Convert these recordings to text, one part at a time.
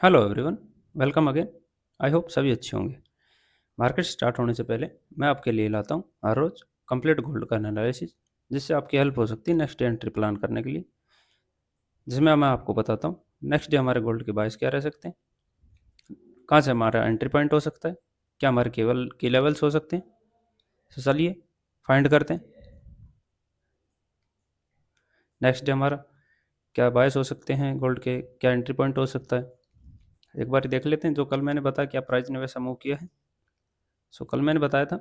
Hello everyone, welcome again. I hope सभी अच्छे होंगे। मार्केट स्टार्ट होने से पहले मैं आपके लिए लाता हूँ हर रोज़ कंप्लीट गोल्ड का एनालिसिस, जिससे आपकी हेल्प हो सकती है नेक्स्ट डे एंट्री प्लान करने के लिए। जिसमें मैं आपको बताता हूँ नेक्स्ट डे हमारे गोल्ड के बाइस क्या रह सकते हैं, कहाँ से हमारा एंट्री पॉइंट हो सकता है, क्या हमारे केवल की लेवल्स हो सकते हैं। तो चलिए फाइंड करते हैं नेक्स्ट डे हमारा क्या बायस हो सकते हैं, गोल्ड के क्या एंट्री पॉइंट हो सकता है। एक बार देख लेते हैं जो कल मैंने बताया क्या प्राइस ने वैसा मूव किया है। सो कल मैंने बताया था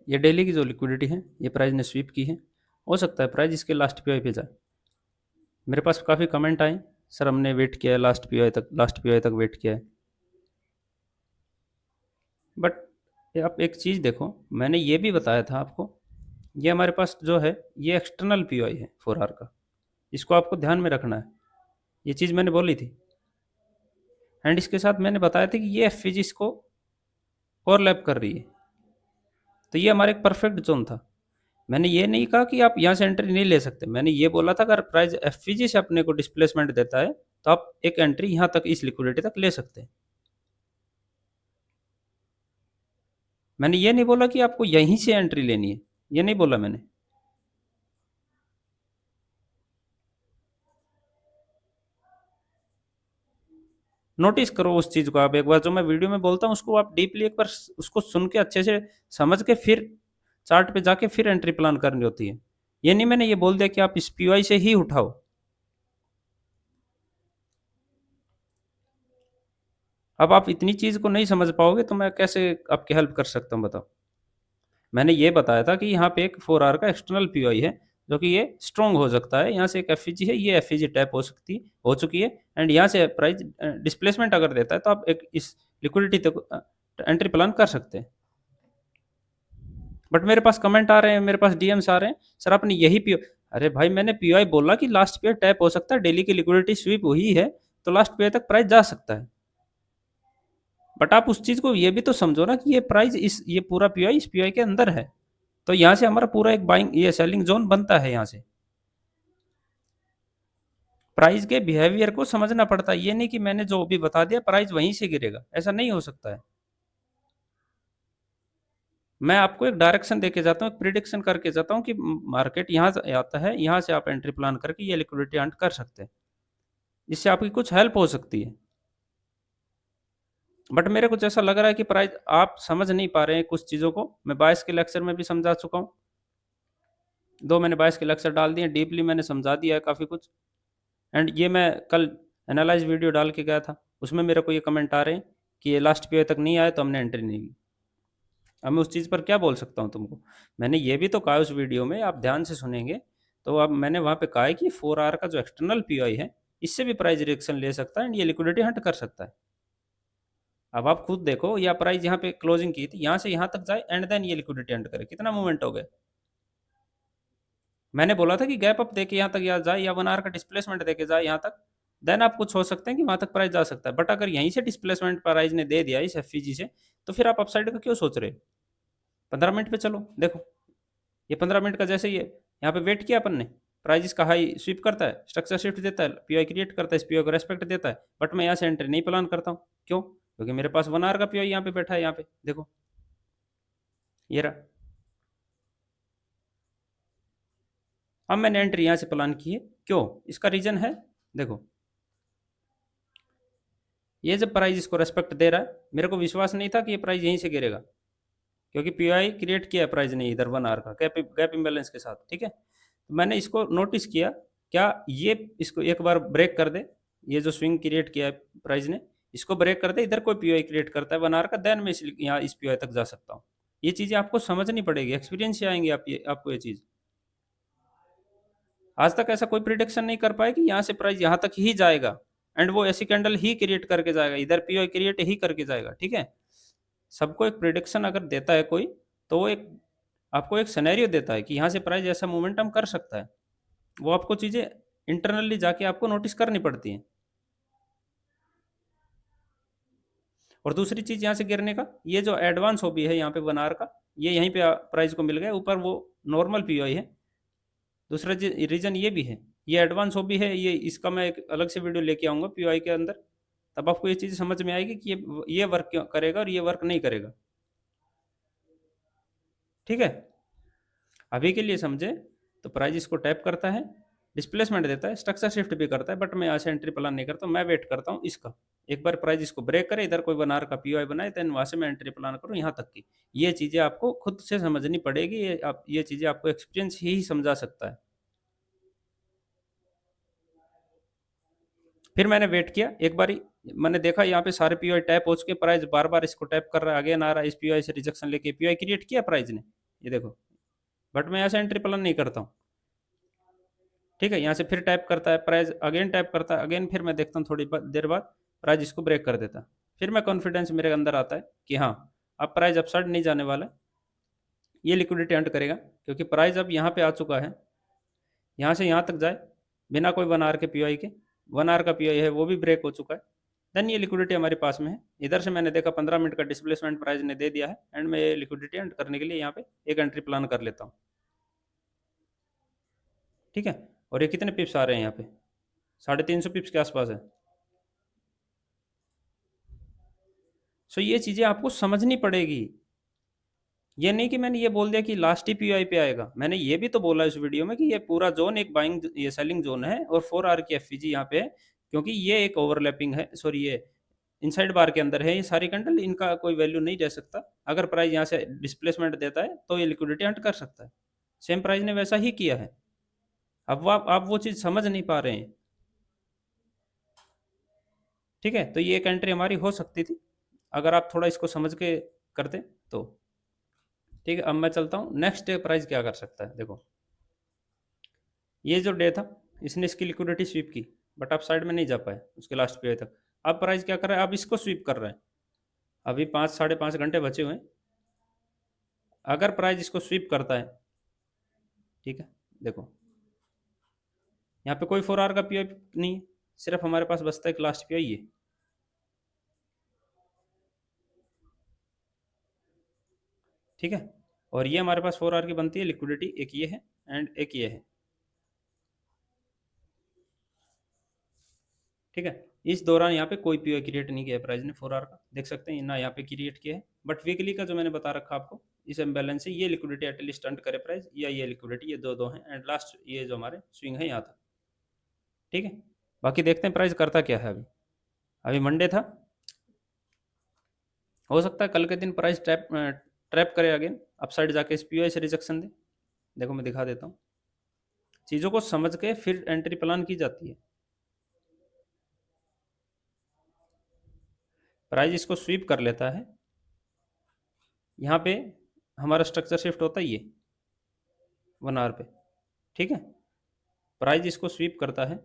ये डेली की जो लिक्विडिटी है ये प्राइस ने स्वीप की है। हो सकता है प्राइस इसके लास्ट पीओई पे जाए। मेरे पास काफ़ी कमेंट आए, सर हमने वेट किया है लास्ट पीओई तक वेट किया है। बट आप एक चीज़ देखो, मैंने ये भी बताया था आपको, ये हमारे पास जो है ये एक्सटर्नल पीओई है 4 आवर का। इसको आपको ध्यान में रखना है, ये चीज़ मैंने बोली थी। एंड इसके साथ मैंने बताया था कि ये एफ को ओवरलैप कर रही है, तो ये हमारा एक परफेक्ट जोन था। मैंने ये नहीं कहा कि आप यहाँ से एंट्री नहीं ले सकते, मैंने ये बोला था अगर प्राइस एफ से अपने को डिस्प्लेसमेंट देता है तो आप एक एंट्री यहाँ तक इस लिक्विडिटी तक ले सकते हैं। मैंने ये नहीं बोला कि आपको यहीं से एंट्री लेनी है, ये नहीं बोला मैंने। नोटिस करो उस चीज़ को, आप एक बार जो मैं वीडियो में बोलता हूँ उसको आप डीपली एक बार उसको सुन के अच्छे से समझ के फिर चार्ट पे जाके फिर एंट्री प्लान करनी होती है। ये नहीं मैंने ये बोल दिया कि आप इस पीवाई से ही उठाओ। अब आप इतनी चीज़ को नहीं समझ पाओगे तो मैं कैसे आपकी हेल्प कर सकता हूँ बताओ। मैंने ये बताया था कि यहाँ पे एक 4 आवर का एक्सटर्नल पीओई है जो कि ये स्ट्रॉन्ग हो सकता है। यहाँ से एक एफ है, ये एफ टैप हो चुकी है। एंड यहाँ से प्राइस डिस्प्लेसमेंट अगर देता है तो आप एक इस लिक्विडिटी तक एंट्री प्लान कर सकते हैं। बट मेरे पास कमेंट आ रहे हैं, मेरे पास डीएम्स आ रहे हैं, सर आपने यही पीओ। अरे भाई मैंने पीओई बोला कि लास्ट पीओ टैप हो सकता है, डेली की लिक्विडिटी स्वीप हुई है तो लास्ट पीओई तक प्राइस जा सकता है। बट आप उस चीज को ये भी तो समझो ना कि ये प्राइस इस ये पूरा पीओई इस पीओई के अंदर है, तो यहाँ से हमारा पूरा एक बाइंग ये सेलिंग जोन बनता है। यहाँ से प्राइस के बिहेवियर को समझना पड़ता है, ये नहीं कि मैंने जो भी बता दिया प्राइस वहीं से गिरेगा, ऐसा नहीं हो सकता है। मैं आपको एक डायरेक्शन देके जाता हूँ, एक प्रिडिक्शन करके जाता हूँ कि मार्केट यहाँ से आता है, यहाँ से आप एंट्री प्लान करके ये लिक्विडिटी अर्न कर सकते हैं, इससे आपकी कुछ हेल्प हो सकती है। बट मेरे कुछ ऐसा लग रहा है कि प्राइस आप समझ नहीं पा रहे हैं कुछ चीज़ों को। मैं बायस के लेक्चर में भी समझा चुका हूँ, दो मैंने बायस के लेक्चर डाल दिए, डीपली मैंने समझा दिया है काफ़ी कुछ। एंड ये मैं कल एनालाइज वीडियो डाल के गया था, उसमें मेरे को ये कमेंट आ रहे हैं कि ये लास्ट पे तक नहीं आए तो हमने एंट्री नहीं ली। अब मैं उस चीज़ पर क्या बोल सकता हूँ तुमको। मैंने ये भी तो कहा उस वीडियो में, आप ध्यान से सुनेंगे तो अब मैंने वहाँ पे कहा है कि 4 आवर का जो एक्सटर्नल पीओई है इससे भी प्राइस रिएक्शन ले सकता है एंड ये लिक्विडिटी हंट कर सकता है। अब आप खुद देखो, या प्राइस यहाँ पे क्लोजिंग की थी, यहाँ से यहाँ तक जाए एंड देन ये लिक्विडिटी हंट करे, कितना मूवमेंट हो गया। मैंने बोला था कि गैप अप देके यहाँ तक या जाए या 1 आवर का डिस्प्लेसमेंट देके जाए यहाँ तक, देन आप कुछ हो सकते हैं कि वहाँ तक प्राइस जा सकता है। बट अगर यहीं से डिस्प्लेसमेंट प्राइस ने दे दिया इस एफ से, तो फिर आप अपसाइड का क्यों सोच रहे हो। 15 मिनट पे चलो देखो, ये 15 मिनट का जैसे ये यहाँ पे वेट किया अपन ने, प्राइस इसका हाई स्वीप करता है, स्ट्रक्चर शिफ्ट देता है, पीओई क्रिएट करता है, इस पीओई को रेस्पेक्ट देता है, बट मैं यहाँ से एंट्री नहीं प्लान करता हूँ। क्यों? क्योंकि मेरे पास 1 आवर का पीओई यहाँ पे बैठा है, यहाँ पे देखो ये रहा। अब मैंने एंट्री यहाँ से प्लान की है, क्यों? इसका रीजन है, देखो ये जब प्राइस इसको रेस्पेक्ट दे रहा है, मेरे को विश्वास नहीं था कि ये प्राइस यहीं से गिरेगा, क्योंकि पीआई क्रिएट किया है प्राइस ने इधर 1 आवर का गैप इम्बेलेंस के साथ, ठीक है। तो मैंने इसको नोटिस किया, क्या ये इसको एक बार ब्रेक कर दे, ये जो स्विंग क्रिएट किया है प्राइस ने, इसको ब्रेक कर दे, इधर कोई पीआई क्रिएट करता है 1 आवर का, देन मैं यहाँ इस पीआई तक जा सकता हूँ। ये चीज़ें आपको समझनी पड़ेगी, एक्सपीरियंस से आएंगे आप, ये आपको ये चीज़। आज तक ऐसा कोई प्रिडिक्शन नहीं कर पाया कि यहाँ से प्राइस यहाँ तक ही जाएगा एंड वो ऐसी कैंडल ही क्रिएट करके जाएगा, इधर पीओ क्रिएट ही करके जाएगा, ठीक है। सबको एक प्रिडिक्शन अगर देता है कोई, तो वो एक आपको एक सिनेरियो देता है कि यहाँ से प्राइस ऐसा मोमेंटम कर सकता है। वो आपको चीज़ें इंटरनली जाके आपको नोटिस करनी पड़ती हैं। और दूसरी चीज़ यहाँ से गिरने का, ये जो एडवांस हॉबी है यहाँ पे 1 आवर का, ये यहीं पे प्राइस को मिल गया, ऊपर वो नॉर्मल पीओई है। दूसरा रीजन ये भी है, ये एडवांस हॉबी है, ये इसका मैं एक अलग से वीडियो लेके आऊँगा पीओआई के अंदर, तब आपको ये चीज़ समझ में आएगी कि ये वर्क क्यों करेगा और ये वर्क नहीं करेगा। ठीक है? अभी के लिए समझे तो प्राइस इसको टैप करता है, डिस्प्लेसमेंट देता है, स्ट्रक्चर शिफ्ट भी करता है, बट मैं यहाँ से एंट्री प्लान नहीं करता हूँ, मैं वेट करता हूँ इसका। एक बार प्राइस इसको ब्रेक करे, इधर कोई बनार का पीओआई बनाए, देन वहाँ से मैं एंट्री प्लान करूँ यहाँ तक की। ये चीज़ें आपको खुद से समझनी पड़ेगी, ये चीज़ें आपको एक्सपीरियंस ही समझा सकता है। फिर मैंने वेट किया, एक बारी मैंने देखा यहाँ पे सारे पीओआई टैप हो चुके, प्राइस बार बार इसको टैप कर रहा है, अगेन आ रहा है, इस पीओआई से रिजेक्शन लेके पीओआई क्रिएट किया प्राइस ने, ये देखो, बट मैं यहाँ से एंट्री प्लान नहीं करता हूँ। ठीक है, यहाँ से फिर टैप करता है, प्राइस अगेन टैप करता है, अगेन फिर मैं देखता हूँ थोड़ी देर बाद प्राइस इसको ब्रेक कर देता है। फिर मैं कॉन्फिडेंस मेरे अंदर आता है कि हाँ, अब प्राइस अपसाइड नहीं जाने वाला है, ये लिक्विडिटी अर्न करेगा, क्योंकि प्राइस अब यहाँ पे आ चुका है, यहाँ से यहाँ तक जाए बिना कोई 1 आवर के पीओआई के, 1 आवर का पीओआई है वो भी ब्रेक हो चुका है, देन ये लिक्विडिटी हमारे पास में है। इधर से मैंने देखा 15 मिनट का डिस्प्लेसमेंट प्राइस ने दे दिया है, एंड मैं ये लिक्विडिटी अर्न करने के लिए यहाँ पे एक एंट्री प्लान कर लेता हूँ। ठीक है, और ये कितने पिप्स आ रहे हैं यहाँ पे, 350 पिप्स के आसपास है। सो ये चीज़ें आपको समझनी पड़ेगी। ये नहीं कि मैंने ये बोल दिया कि लास्ट ही पीआई पे आएगा, मैंने ये भी तो बोला इस वीडियो में कि ये पूरा जोन एक बाइंग ये सेलिंग जोन है, और 4 आवर की एफवीजी यहाँ पे है, क्योंकि ये एक ओवरलैपिंग है, सॉरी ये इनसाइड बार के अंदर है ये सारी कैंडल, इनका कोई वैल्यू नहीं रह सकता। अगर प्राइस यहाँ से डिस्प्लेसमेंट देता है तो ये लिक्विडिटी हंट कर सकता है, सेम प्राइस ने वैसा ही किया है। अब आप वो चीज़ समझ नहीं पा रहे हैं। ठीक है, तो ये एक एंट्री हमारी हो सकती थी अगर आप थोड़ा इसको समझ के करते तो। ठीक है, अब मैं चलता हूँ नेक्स्ट डे प्राइस क्या कर सकता है। देखो, ये जो डे था इसने इसकी लिक्विडिटी स्वीप की, बट आप साइड में नहीं जा पाए उसके लास्ट पे तक। अब प्राइस क्या कर रहा है, अब इसको स्वीप कर रहा है, अभी 5 साढ़े 5 घंटे बचे हुए हैं। अगर प्राइस इसको स्वीप करता है, ठीक है, देखो यहाँ पे कोई 4 आवर का पीआई नहीं है, सिर्फ हमारे पास बचता है एक लास्ट पीआई ये। ठीक है, और ये हमारे पास 4 आवर की बनती है लिक्विडिटी, एक ये है एंड एक ये है। ठीक है, इस दौरान यहाँ पे कोई पीओ क्रिएट नहीं किया है प्राइस ने 4 आवर का, देख सकते हैं ना, यहाँ पे क्रिएट किया है। बट वीकली का जो मैंने बता रखा आपको, इस इम्बैलेंस से ये लिक्विडिटी एटलीस्ट अर्न करे प्राइस, या ये लिक्विडिटी, ये दो दो हैं, एंड लास्ट ये जो हमारे स्विंग है यहाँ तक। ठीक है, बाकी देखते हैं प्राइस करता क्या है। अभी अभी मंडे था, हो सकता है कल के दिन प्राइस ट्रैप ट्रैप करे अगेन अपसाइड जाके इस पीओ से रिजेक्शन दे। देखो मैं दिखा देता हूँ, चीज़ों को समझ के फिर एंट्री प्लान की जाती है। प्राइस इसको स्वीप कर लेता है, यहाँ पे हमारा स्ट्रक्चर शिफ्ट होता है ये 1 आवर पे। ठीक है, प्राइस इसको स्वीप करता है,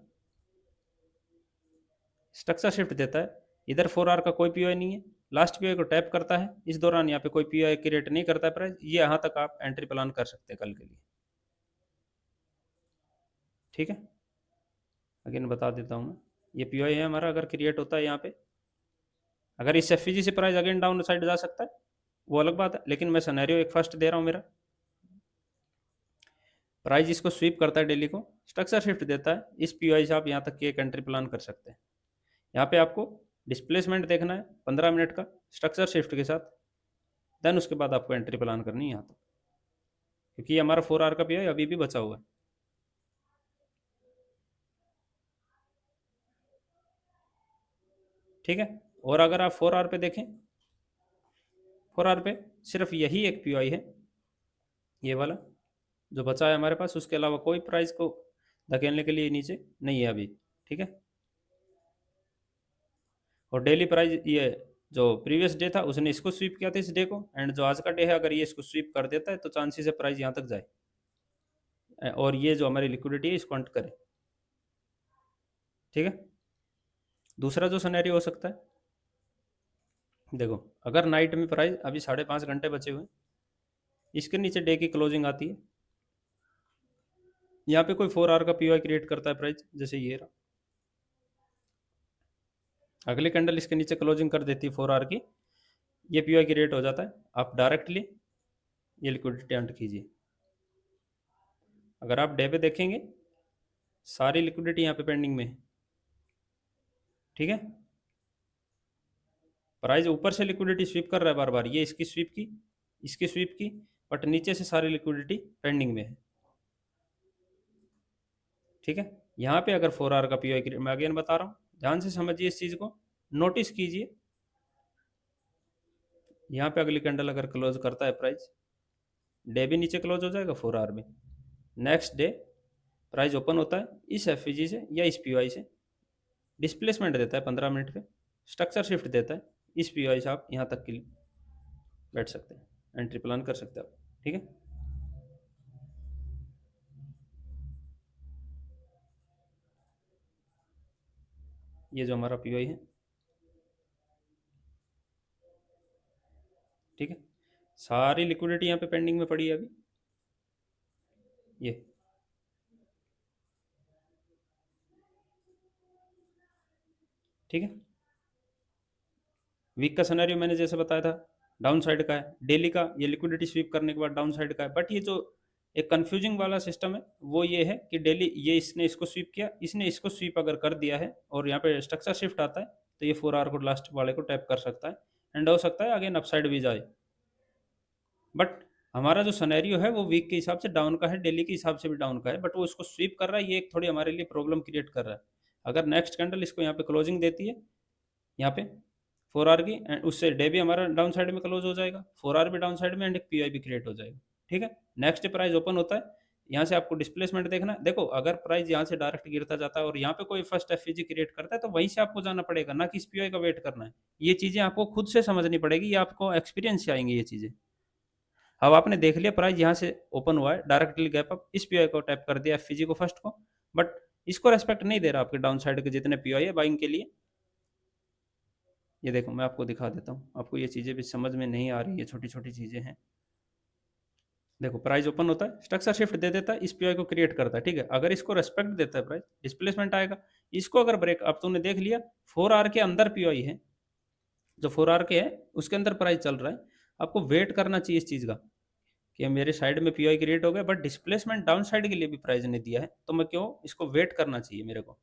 स्ट्रक्चर शिफ्ट देता है, इधर 4 आवर का कोई पीओआई नहीं है, लास्ट पीओआई को टैप करता है, इस दौरान यहाँ पे कोई पीओआई क्रिएट नहीं करता है प्राइस, ये यहाँ तक आप एंट्री प्लान कर सकते हैं कल के लिए। ठीक है, अगेन बता देता हूँ मैं, ये पीओआई है हमारा, अगर क्रिएट होता है यहाँ पे, अगर इस एफईजी से प्राइस अगेन डाउन साइड जा सकता है वो अलग बात है, लेकिन मैं सिनेरियो एक फर्स्ट दे रहा हूँ मेरा। प्राइस इसको स्वीप करता है डेली को, स्ट्रक्चर शिफ्ट देता है, इस पीओआई से आप यहाँ तक की एक एंट्री प्लान कर सकते हैं। यहाँ पे आपको डिस्प्लेसमेंट देखना है 15 मिनट का स्ट्रक्चर शिफ्ट के साथ, देन उसके बाद आपको एंट्री प्लान करनी है यहाँ तक, क्योंकि ये हमारा 4 आवर का पीओआई अभी भी बचा हुआ है। ठीक है, और अगर आप 4 आवर पे देखें, 4 आवर पे सिर्फ यही एक पीओआई है, ये वाला जो बचा है हमारे पास, उसके अलावा कोई प्राइस को धकेलने के लिए नीचे नहीं है अभी। ठीक है, और डेली प्राइस ये जो प्रीवियस डे था उसने इसको स्वीप किया था इस डे को, एंड जो आज का डे है अगर ये इसको स्वीप कर देता है तो चांसेस है प्राइस यहाँ तक जाए, और ये जो हमारी लिक्विडिटी है इसको अंट करे। ठीक है, दूसरा जो सिनेरियो हो सकता है, देखो अगर नाइट में प्राइस अभी 5.5 घंटे बचे हुए, इसके नीचे डे की क्लोजिंग आती है, यहाँ पे कोई 4 आवर का पीओआई क्रिएट करता है प्राइस, जैसे ये रहा, अगली कैंडल इसके नीचे क्लोजिंग कर देती है 4 आवर की, ये पीओआई क्रिएट हो जाता है, आप डायरेक्टली ये लिक्विडिटी अंट कीजिए। अगर आप डे पे देखेंगे सारी लिक्विडिटी यहाँ पे पेंडिंग में है। ठीक है, प्राइस ऊपर से लिक्विडिटी स्वीप कर रहा है बार बार, ये इसकी स्वीप की, इसकी स्वीप की, बट नीचे से सारी लिक्विडिटी पेंडिंग में है। ठीक है, यहाँ पे अगर 4 आवर का पीओई क्रिएट, मैं अगेन बता रहा हूँ, ध्यान से समझिए इस चीज़ को, नोटिस कीजिए। यहाँ पे अगली कैंडल अगर क्लोज करता है प्राइस, डे भी नीचे क्लोज हो जाएगा 4 आवर में, नेक्स्ट डे प्राइस ओपन होता है इस एफ से या इस पी से, डिस्प्लेसमेंट देता है 15 मिनट पे, स्ट्रक्चर शिफ्ट देता है, इस पी से आप यहाँ तक के लिए बैठ सकते हैं, एंट्री प्लान कर सकते हैं आप। ठीक है, ये जो हमारा पी है, ठीक है, सारी लिक्विडिटी यहाँ पे पेंडिंग में पड़ी है अभी, ये ठीक है। वीक का सिनेरियो मैंने जैसे बताया था, डाउन साइड का है, डेली का ये लिक्विडिटी स्वीप करने के बाद डाउन साइड का है, बट ये जो एक कंफ्यूजिंग वाला सिस्टम है वो ये है कि डेली ये इसने इसको स्वीप किया, इसने इसको स्वीप अगर कर दिया है और यहाँ पे स्ट्रक्चर शिफ्ट आता है तो ये 4 आवर को लास्ट वाले को टैप कर सकता है, एंड हो सकता है अगेन अपसाइड भी जाए। बट हमारा जो सिनेरियो है वो वीक के हिसाब से डाउन का है, डेली के हिसाब से भी डाउन का है, बट वो इसको स्वीप कर रहा है, ये एक थोड़ी हमारे लिए प्रॉब्लम क्रिएट कर रहा है। अगर नेक्स्ट कैंडल इसको यहाँ पे क्लोजिंग देती है, यहाँ पे 4 आवर की, एंड उससे डे भी हमारा डाउन साइड में क्लोज हो जाएगा, 4 आवर भी डाउन साइड में, एंड एक पीआई भी क्रिएट हो जाएगा। ठीक है, नेक्स्ट प्राइस ओपन होता है, यहाँ से आपको डिस्प्लेसमेंट देखना है। देखो अगर प्राइस यहाँ से डायरेक्ट गिरता जाता है और यहाँ पे कोई फर्स्ट एफईजी क्रिएट करता है तो वहीं से आपको जाना पड़ेगा, ना कि इस पीआई का वेट करना है। ये चीज़ें आपको खुद से समझनी पड़ेगी, ये आपको एक्सपीरियंस से आएंगी ये चीज़ें। अब आपने देख लिया प्राइस यहाँ से ओपन हुआ है, डायरेक्टली गैप अप, इस पीआई को टैप कर दिया एफईजी को फर्स्ट को, बट इसको रेस्पेक्ट नहीं दे रहा आपके डाउन साइड के जितने पीआई है बाइंग के लिए। ये देखो मैं आपको दिखा देता हूँ, आपको ये चीज़ें भी समझ में नहीं आ रही, ये छोटी छोटी चीज़ें हैं। देखो प्राइस ओपन होता है, स्ट्रक्चर शिफ्ट दे देता है, इस पीआई को क्रिएट करता है। ठीक है, अगर इसको रेस्पेक्ट देता है प्राइस, डिस्प्लेसमेंट आएगा, इसको अगर ब्रेक, अब तुमने देख लिया 4 आवर के अंदर पीआई है, जो 4 आवर के है उसके अंदर प्राइस चल रहा है, आपको वेट करना चाहिए इस चीज़ का कि मेरे साइड में पीआई क्रिएट हो गया, बट डिस्प्लेसमेंट डाउन साइड के लिए भी प्राइस ने दिया है, तो मैं क्यों, इसको वेट करना चाहिए मेरे को।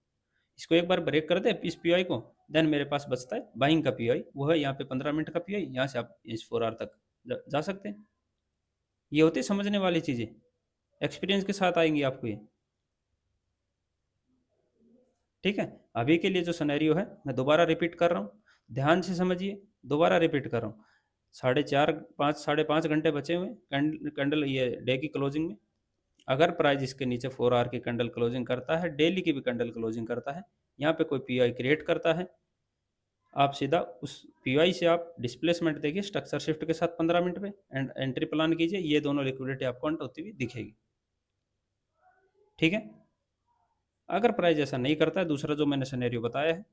इसको एक बार ब्रेक कर दे इस पीआई को, देन मेरे पास बचता है बाइंग का पीआई, वो है यहाँ पे 15 मिनट का पीआई, यहाँ से आप इस 4 आवर तक जा सकते हैं। ये होती है समझने वाली चीज़ें, एक्सपीरियंस के साथ आएंगी आपको ये। ठीक है, अभी के लिए जो सिनेरियो है मैं दोबारा रिपीट कर रहा हूँ, ध्यान से समझिए, दोबारा रिपीट कर रहा हूँ। 4.5 5 5.5 घंटे बचे हुए कैंडल ये डे की क्लोजिंग में, अगर प्राइस इसके नीचे 4 आवर की कैंडल क्लोजिंग करता है, डेली की भी कैंडल क्लोजिंग करता है, यहाँ पे कोई पीआई क्रिएट करता है, आप सीधा उस पीआई से आप डिस्प्लेसमेंट देखिए स्ट्रक्चर शिफ्ट के साथ 15 मिनट पे, एंड एंट्री प्लान कीजिए, ये दोनों लिक्विडिटी आपको अंट होती हुई दिखेगी। ठीक है, अगर प्राइस ऐसा नहीं करता है, दूसरा जो मैंने सिनेरियो बताया है,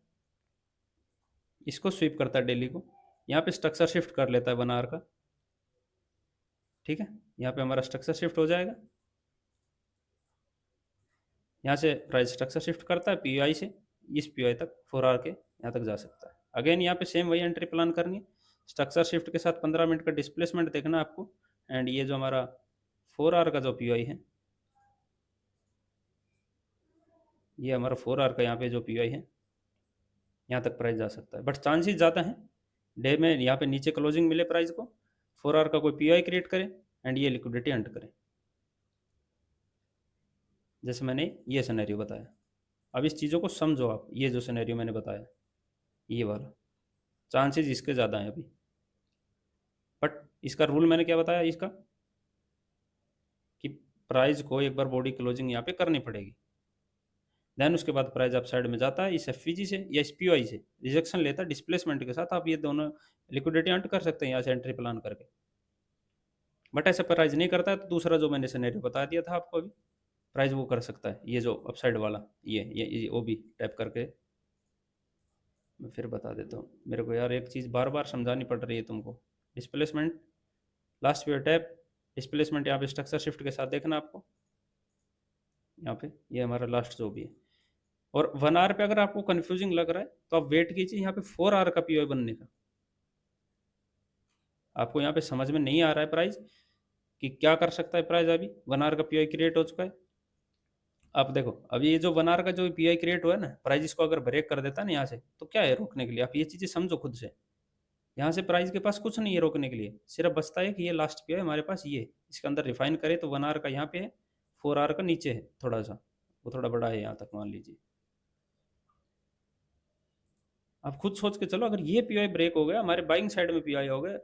इसको स्वीप करता है डेली को, यहाँ पे स्ट्रक्चर शिफ्ट कर लेता है 1 आवर का। ठीक है, यहाँ पे हमारा स्ट्रक्चर शिफ्ट हो जाएगा, यहाँ से प्राइस स्ट्रक्चर शिफ्ट करता है पीआई से इस पीआई तक, 4 आवर के यहाँ तक जा सकता है। अगेन यहाँ पे सेम वही एंट्री प्लान करनी है, स्ट्रक्चर शिफ्ट के साथ 15 मिनट का डिस्प्लेसमेंट देखना है आपको, एंड ये जो हमारा 4 आवर का जो पीआई है, ये हमारा 4 आवर का यहाँ पे जो पीआई है, यहाँ तक प्राइस जा सकता है, बट चांसेस ज़्यादा हैं डे में यहाँ पे नीचे क्लोजिंग मिले प्राइस को, 4 आवर का कोई पीआई क्रिएट करे, एंड ये लिक्विडिटी अंट करे, जैसे मैंने ये सिनेरियो बताया। अब इस चीज़ों को समझो आप, ये जो सिनेरियो मैंने बताया ये वाला, चांसेस इसके ज़्यादा हैं अभी, बट इसका रूल मैंने क्या बताया इसका, कि प्राइस को एक बार बॉडी क्लोजिंग यहाँ पे करनी पड़ेगी, देन उसके बाद प्राइस अप साइड में जाता है इस एफ से या इस पी से, रिजेक्शन लेता है डिस्प्लेसमेंट के साथ, आप ये दोनों लिक्विडिटी अंट कर सकते हैं यहाँ से एंट्री प्लान करके। बट ऐसा प्राइस नहीं करता है तो दूसरा जो मैंने सिनेरियो बता दिया था आपको अभी, प्राइस वो कर सकता है, ये जो अपसाइड वाला, ये वो भी टैप करके, मैं फिर बता देता हूँ, मेरे को यार एक चीज़ बार बार समझानी पड़ रही है तुमको। डिस्प्लेसमेंट लास्ट पे टैप, डिस्प्लेसमेंट यहाँ पे स्ट्रक्चर शिफ्ट के साथ देखना आपको, यहाँ पे ये हमारा लास्ट जो भी है। और 1 आवर पे अगर आपको कंफ्यूजिंग लग रहा है तो आप वेट कीजिए यहाँ पे 4 आवर का पीओ बनने का, आपको यहाँ पे समझ में नहीं आ रहा है प्राइस कि क्या कर सकता है प्राइस, अभी 1 आवर का पीआई क्रिएट हो चुका है। आप देखो अभी ये जो 1 आवर का जो पीआई क्रिएट हुआ है ना, प्राइस इसको अगर ब्रेक कर देता है ना यहाँ से, तो क्या है रोकने के लिए, आप ये चीज़ें समझो खुद से। यहाँ से प्राइस के पास कुछ नहीं है रोकने के लिए, सिर्फ बचता है कि ये लास्ट पे है हमारे पास, ये इसके अंदर रिफाइन करें तो 1 आवर का यहाँ पे है, 4 आवर का नीचे है थोड़ा सा, वो थोड़ा बड़ा है यहाँ तक मान लीजिए। आप खुद सोच के चलो, अगर ये पीआई ब्रेक हो गया, हमारे बाइंग साइड में पीआई हो गया,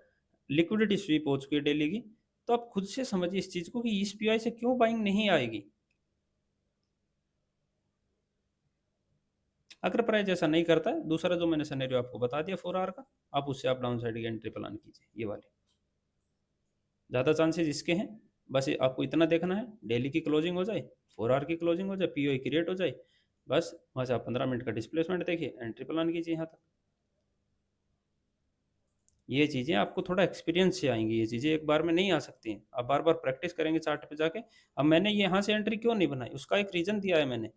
लिक्विडिटी स्वीप हो चुकी है डेली की, तो आप खुद से समझिए इस चीज़ को कि इस पीआई से क्यों बाइंग नहीं आएगी। अगर प्राइस ऐसा नहीं करता है, दूसरा जो मैंने सिनेरियो आपको बता दिया 4 आवर का, आप उससे आप डाउन साइड की एंट्री प्लान कीजिए, ये वाली ज़्यादा चांसेस इसके हैं। बस आपको इतना देखना है, डेली की क्लोजिंग हो जाए, 4 आवर की क्लोजिंग हो जाए, पीओई क्रिएट हो जाए, बस वहाँ से आप 15 मिनट का डिस्प्लेसमेंट देखिए, एंट्री प्लान कीजिए यहाँ तक। ये चीज़ें आपको थोड़ा एक्सपीरियंस से आएंगी, ये चीज़ें एक बार में नहीं आ सकती हैं, आप बार बार प्रैक्टिस करेंगे चार्ट पे जाके। अब मैंने यहाँ से एंट्री क्यों नहीं बनाई, उसका एक रीज़न दिया है मैंने।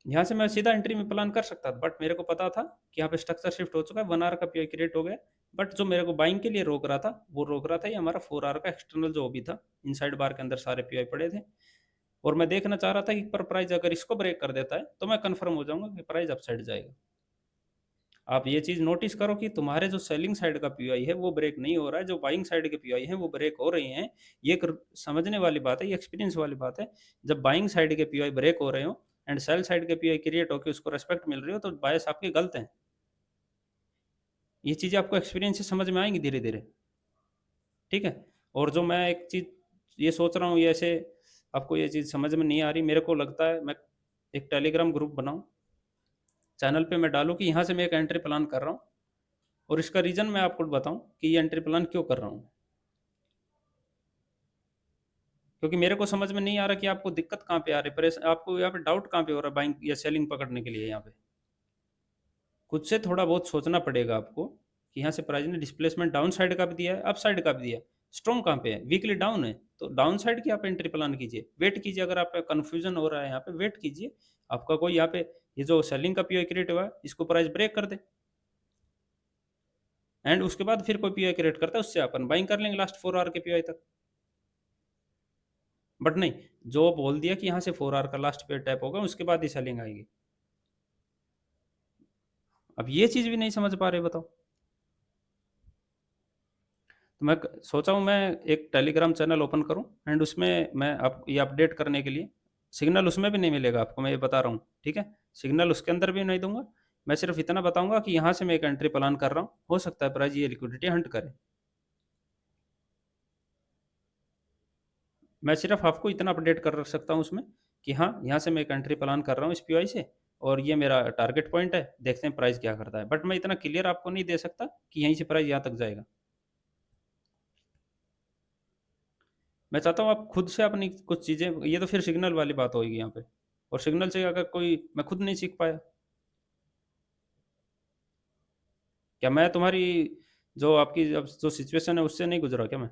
यहाँ से मैं सीधा एंट्री में प्लान कर सकता था, बट मेरे को पता था कि यहाँ पे स्ट्रक्चर शिफ्ट हो चुका है, 1 आवर का पीआई क्रिएट हो गया। बट जो मेरे को बाइंग के लिए रोक रहा था, वो रोक रहा था ये हमारा 4 आवर का एक्सटर्नल जो भी था, इनसाइड बार के अंदर सारे पीआई पड़े थे। और मैं देखना चाह रहा था कि पर प्राइस अगर इसको ब्रेक कर देता है तो मैं कंफर्म हो जाऊंगा कि प्राइस अपसाइड जाएगा। आप ये चीज़ नोटिस करो कि तुम्हारे जो सेलिंग साइड का पीआई है वो ब्रेक नहीं हो रहा है, जो बाइंग साइड के पीआई है वो ब्रेक हो रही हैं। ये एक समझने वाली बात है, ये एक्सपीरियंस वाली बात है। जब बाइंग साइड के पीआई ब्रेक हो रहे हो एंड सेल साइड के पीआई क्रिएट होकर उसको रेस्पेक्ट मिल रही हो, तो बायस आपके गलत हैं। ये चीज़ें आपको एक्सपीरियंस से समझ में आएंगी धीरे धीरे, ठीक है। और जो मैं एक चीज़ ये सोच रहा हूँ, ये ऐसे आपको ये चीज़ समझ में नहीं आ रही, मेरे को लगता है मैं एक टेलीग्राम ग्रुप बनाऊं, चैनल पे मैं डालूँ कि यहाँ से मैं एक एंट्री प्लान कर रहा हूँ, और इसका रीज़न मैं आपको बताऊं कि ये एंट्री प्लान क्यों कर रहा हूँ। क्योंकि मेरे को समझ में नहीं आ रहा कि आपको दिक्कत कहाँ पे आ रही है, आपको यहाँ पे डाउट कहाँ पे हो रहा है बाइंग या सेलिंग पकड़ने के लिए। यहाँ पे खुद से थोड़ा बहुत सोचना पड़ेगा आपको कि यहाँ से प्राइस ने डिस्प्लेसमेंट डाउन साइड का भी दिया है, अप साइड का भी दिया है, स्ट्रॉन्ग कहाँ पे है, वीकली डाउन है, तो डाउन साइड की आप एंट्री प्लान कीजिए, वेट कीजिए। अगर आपका कंफ्यूजन हो रहा है यहाँ पे, वेट कीजिए, आपका कोई यहाँ पे ये जो सेलिंग का पीओ क्रिएट हुआ है इसको प्राइस ब्रेक कर दे, एंड उसके बाद फिर कोई पीओ क्रिएट करता है उससे अपन बाइंग कर लेंगे लास्ट 4 आवर के पीओ तक। बट नहीं, जो बोल दिया कि यहाँ से 4 आवर का लास्ट पे टैप होगा उसके बाद ही सेलिंग आएगी, अब ये चीज़ भी नहीं समझ पा रहे, बताओ। तो मैं सोचा हूँ मैं एक टेलीग्राम चैनल ओपन करूँ, एंड उसमें मैं आप ये अपडेट करने के लिए, सिग्नल उसमें भी नहीं मिलेगा आपको, मैं ये बता रहा हूँ, ठीक है। सिग्नल उसके अंदर भी नहीं दूंगा, मैं सिर्फ इतना बताऊंगा कि यहाँ से मैं एक एंट्री प्लान कर रहा हूँ, हो सकता है प्राइस ये लिक्विडिटी हंट करे। मैं सिर्फ आपको इतना अपडेट कर सकता हूँ उसमें कि हाँ, यहाँ से मैं एक एंट्री प्लान कर रहा हूँ इस पीआई से, और ये मेरा टारगेट पॉइंट है, देखते हैं प्राइस क्या करता है। बट मैं इतना क्लियर आपको नहीं दे सकता कि यहीं से प्राइस यहाँ तक जाएगा। मैं चाहता हूँ आप खुद से अपनी कुछ चीज़ें, ये तो फिर सिग्नल वाली बात होगी यहाँ पे, और सिग्नल से अगर कोई मैं खुद नहीं सीख पाया, क्या मैं तुम्हारी जो आपकी अब जो सिचुएशन है उससे नहीं गुजरा क्या मैं?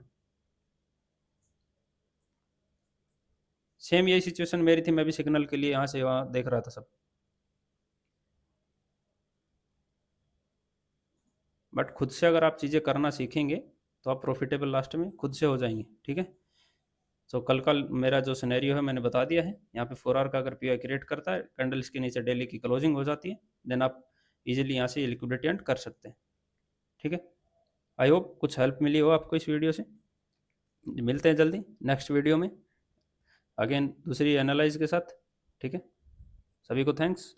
सेम यही सिचुएशन मेरी थी, मैं भी सिग्नल के लिए यहाँ से वहाँ देख रहा था सब। बट खुद से अगर आप चीज़ें करना सीखेंगे तो आप प्रॉफिटेबल लास्ट में खुद से हो जाएंगे, ठीक है। सो कल का मेरा जो सिनेरियो है मैंने बता दिया है, यहाँ पे 4 आवर का अगर पीआई क्रिएट करता है, कैंडल्स के नीचे डेली की क्लोजिंग हो जाती है, देन आप इजीली यहाँ से लिक्विडिटी एंड कर सकते हैं, ठीक है। आई होप कुछ हेल्प मिली हो आपको इस वीडियो से। मिलते हैं जल्दी नेक्स्ट वीडियो में, अगेन दूसरी एनालाइज के साथ, ठीक है। सभी को थैंक्स।